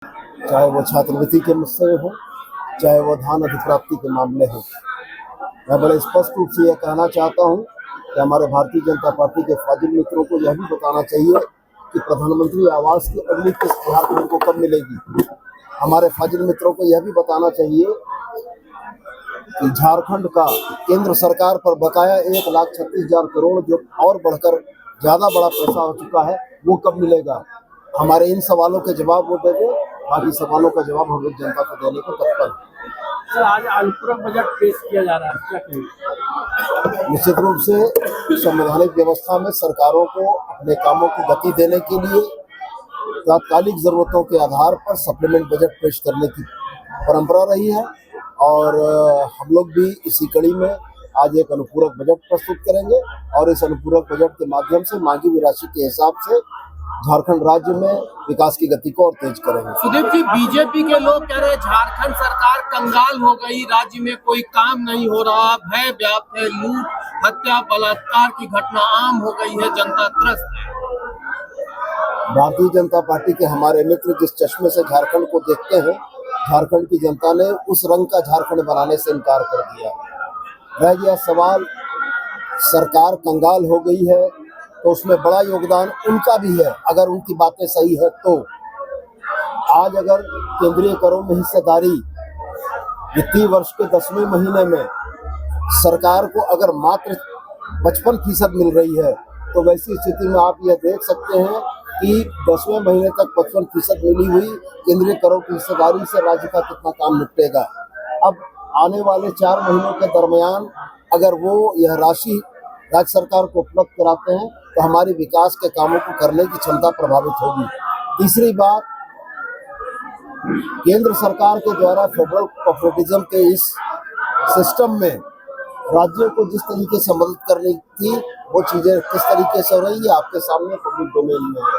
चाहे वो छात्रवृत्ति के मसले हो, चाहे वो धान अधिप्राप्ति के मामले हो। मैं बड़े स्पष्ट रूप से यह कहना चाहता हूं कि हमारे भारतीय जनता पार्टी के फाजिल मित्रों को यह भी बताना चाहिए कि प्रधानमंत्री आवास की अगली किस्त झारखंड को कब मिलेगी। हमारे फाजिल मित्रों को यह भी बताना चाहिए कि झारखंड का केंद्र सरकार पर बकाया 1,36,000 करोड़ जो और बढ़कर ज़्यादा बड़ा पैसा हो चुका है, वो कब मिलेगा। हमारे इन सवालों के जवाब वो देंगे, बाकी सवालों का जवाब हम लोग जनता को देने को तत्पर हैं। आज अनुपूरक बजट पेश किया जा रहा है, क्या कहेंगे? निश्चित रूप से संवैधानिक व्यवस्था में सरकारों को अपने कामों को गति देने के लिए तात्कालिक जरूरतों के आधार पर सप्लीमेंट बजट पेश करने की परंपरा रही है और हम लोग भी इसी कड़ी में आज एक अनुपूरक बजट प्रस्तुत करेंगे और इस अनुपूरक बजट के माध्यम से मांगी हुई राशि के हिसाब से झारखंड राज्य में विकास की गति को और तेज करेंगे। सुदीप जी, बीजेपी के लोग कह रहे हैं झारखंड सरकार कंगाल हो गई, राज्य में कोई काम नहीं हो रहा, भय व्याप्त है, लूट हत्या बलात्कार की घटना आम हो गई है, जनता त्रस्त है। भारतीय जनता पार्टी के हमारे मित्र जिस चश्मे से झारखंड को देखते हैं, झारखंड की जनता ने उस रंग का झारखंड बनाने से इनकार कर दिया। रह गया सवाल सरकार कंगाल हो गई है तो उसमें बड़ा योगदान उनका भी है। अगर उनकी बातें सही है तो आज अगर केंद्रीय करों में हिस्सेदारी वित्तीय वर्ष के 10वें महीने में सरकार को अगर मात्र 55% मिल रही है तो वैसी स्थिति में आप यह देख सकते हैं कि 10वें महीने तक 55% मिली हुई केंद्रीय करों की हिस्सेदारी से राज्य का कितना काम निपटेगा। अब आने वाले 4 महीनों के दरमियान अगर वो यह राशि राज्य सरकार को उपलब्ध कराते हैं तो हमारी विकास के कामों को करने की क्षमता प्रभावित होगी। तीसरी बात, केंद्र सरकार के द्वारा फेडरल कोऑपरेटिज्म के इस सिस्टम में राज्यों को जिस तरीके से मदद करनी थी वो चीजें किस तरीके से हो रही है आपके सामने पब्लिक डोमेन में है।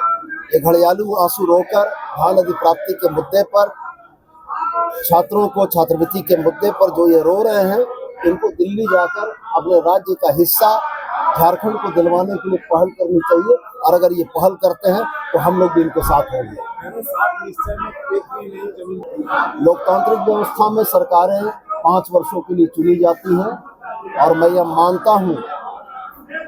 ये घड़ियालू आंसू रोकर धान अधिप्राप्ति के मुद्दे पर, छात्रों को छात्रवृत्ति के मुद्दे पर जो ये रो रहे हैं, इनको दिल्ली जाकर अपने राज्य का हिस्सा झारखंड को दिलवाने के लिए पहल करनी चाहिए और अगर ये पहल करते हैं तो हम लोग भी इनके साथ होंगे। लोकतांत्रिक व्यवस्था में सरकारें 5 वर्षों के लिए चुनी जाती हैं और मैं यह मानता हूं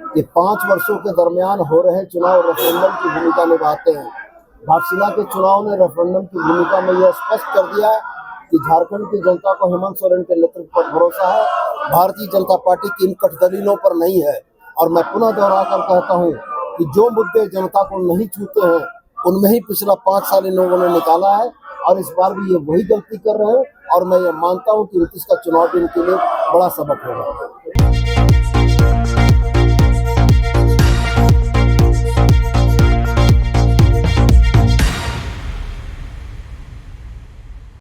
कि 5 वर्षों के दरमियान हो रहे चुनाव रेफरेंडम की भूमिका निभाते हैं। घाटशिला के चुनाव ने रेफरेंडम की भूमिका में यह स्पष्ट कर दिया कि झारखंड की जनता को हेमंत सोरेन के नेतृत्व पर भरोसा है, भारतीय जनता पार्टी की इन कट दलीलों पर नहीं है। और मैं पुनः दोहराकर कहता हूं कि जो मुद्दे जनता को नहीं छूते हैं उनमें ही पिछला 5 साल इन लोगों ने निकाला है और इस बार भी ये वही गलती कर रहे हैं और मैं ये मानता हूं कि 29 का चुनाव भी इनके लिए बड़ा सबक होगा।